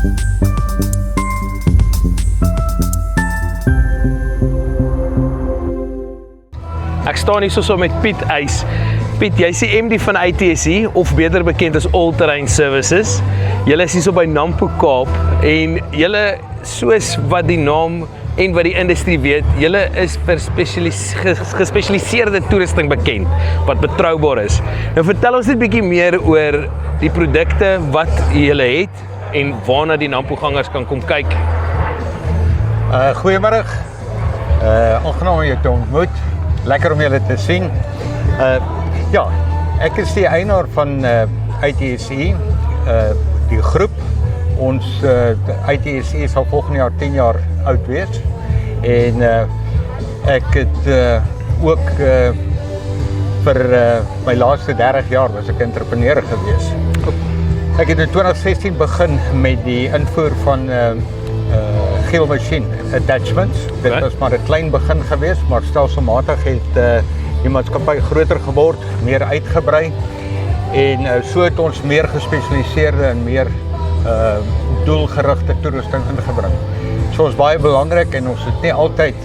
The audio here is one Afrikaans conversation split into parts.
Ek staan hier so met Piet Eys. Piet, jy is die MD van ITSE, of beter bekend as All Terrain Services. Julle is hier so by Nampo Kaap en julle, soos wat die naam en wat die industrie weet, julle is vir gespesialiseerde toerusting bekend, wat betroubaar is. Nou vertel ons net bietjie meer oor die produkte wat julle het en waarna die Nampo gangers kan kom kyk. Goeiemôre. Aangenaam om jou te ontmoet. Lekker om julle te sien. Ja, ek is die eienaar van ITSE, die groep. Ons ITSE sal volgende jaar 10 jaar oud wees. En ek het ook vir my laaste 30 jaar was ek entrepreneur gewees. Ek het in 2016 begin met die invoer van geel machine attachments. Dit was maar 'n klein begin gewees, maar stelselmatig het die maatskappy groter geword, meer uitgebrei en so het ons meer gespesialiseerde en meer doelgerigte toerusting ingebring. So is baie belangrik en ons het nie altyd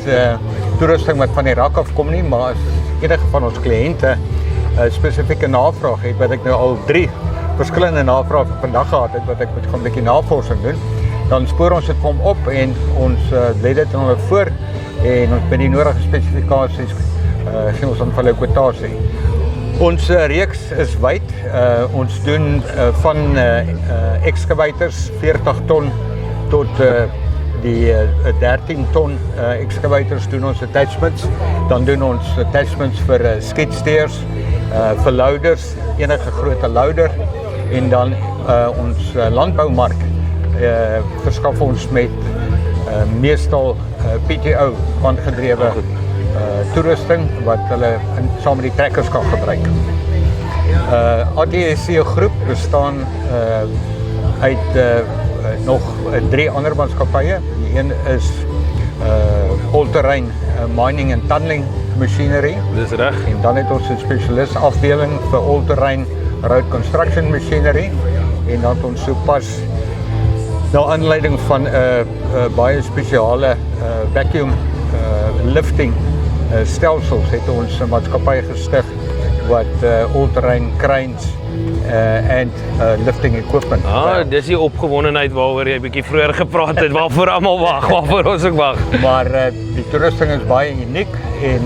toerusting wat van die rak af kom nie, maar as enige van ons kliënte spesifieke navraag het, wat ek nou al 3 verskillende navrae vandag gehad het, wat ek moet gaan 'n bietjie navorsing doen, dan spoor ons dit vir hom op en ons lê dit aan hulle voor en ons met die nodige spesifikasies gee ons dan vir hulle kwotasie. Ons reeks is wyd. Ons doen van excavators 40 ton tot die 13 ton excavators doen ons attachments. Dan doen ons attachments vir skidsteers, vir loaders, enige groot loader en dan ons landboumark verskaf ons met meestal PTO aangedrewe toerusting wat hulle saam met die trekkers kan gebruik. ITSE groep bestaan uit nog 3 ander maatskappye. Die een is All Terrain Mining and Tunneling Machinery. Dis reg. En dan het ons 'n spesialis afdeling vir All Terrain Road Construction Machinery en dan het ons sopas na aanleiding van 'n baie spesiale vacuum lifting stelsels het ons 'n maatskappy gestig wat all terrain cranes and lifting equipment. Dis die opgewondenheid waaroor jy bietjie vroeër gepraat het, waarvoor almal wag, waarvoor ons ook wag. Maar die toerusting is baie uniek en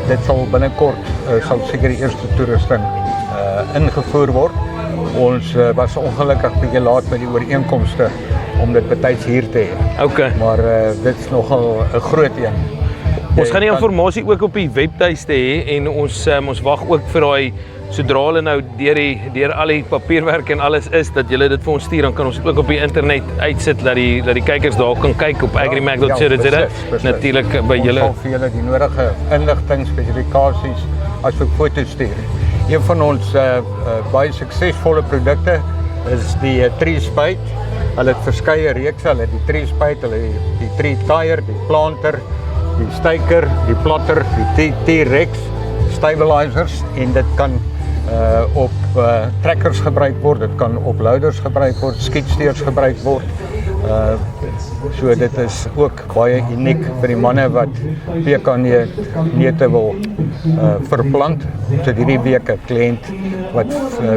dit sal binnekort sal seker die eerste toerusting ingevoer word. Ons was ongelukkig bietjie laat met die ooreenkomste om dit betyds hier te hê. Okay. Maar dit is nogal 'n groot een. Ons gaan die inligting ook op die webtuiste hê en ons wag ook vir daai sodra hulle nou deur al die papierwerk en alles is dat julle dit vir ons stuur, dan kan ons dit ook op die internet uitsit dat die kykers daar kan kyk op agrimac.co.za. Natuurlik by julle. Ons sal vir julle die nodige inligting, spesifikasies asook foto's stuur. Een van ons baie suksesvolle produkte is die tree spade. Hulle het verskeie reekse, hulle het die tree spade, hulle het die tree tire, die planter, die steiker, die plotter, die T-Rex, stabilizers en dit kan op trekkers gebruik word, dit kan op loaders gebruik word, skidsteers gebruik word. So dit is ook baie uniek vir die manne wat pekanneute wil verplant. So hierdie week 'n kliënt wat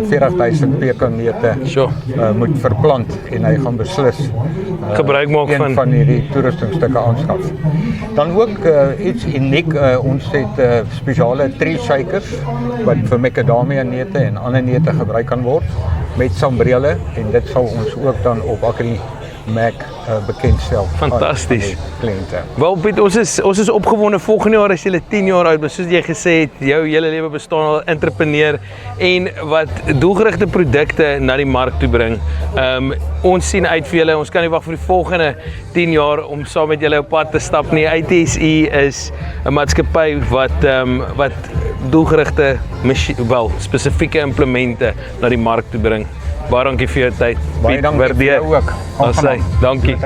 40,000 pekanneute moet verplant en hy gaan beslis gebruik maak van hierdie toerustingstukke aanskaf. Dan ook iets uniek, ons het spesiale tree shakers wat vir macadamia neute en ander neute gebruik kan word met sambrele en dit sal ons ook dan op AgriMac bekendstel. Fantasties. Kliënte. Wel Piet, ons is opgewonde. Volgende jaar is jy 10 jaar oud, maar soos jy gesê het, jou hele lewe bestaan al entrepreneur en wat doelgerigte produkte na die mark toe bring. Ons sien uit vir julle. Ons kan nie wag vir die volgende 10 jaar om saam met julle op pad te stap nie. ITSE is 'n maatskappy wat doelgerigte spesifieke implemente na die mark toe bring. Baie dankie vir jou tyd. Baie dankie vir jou ook. Dankie.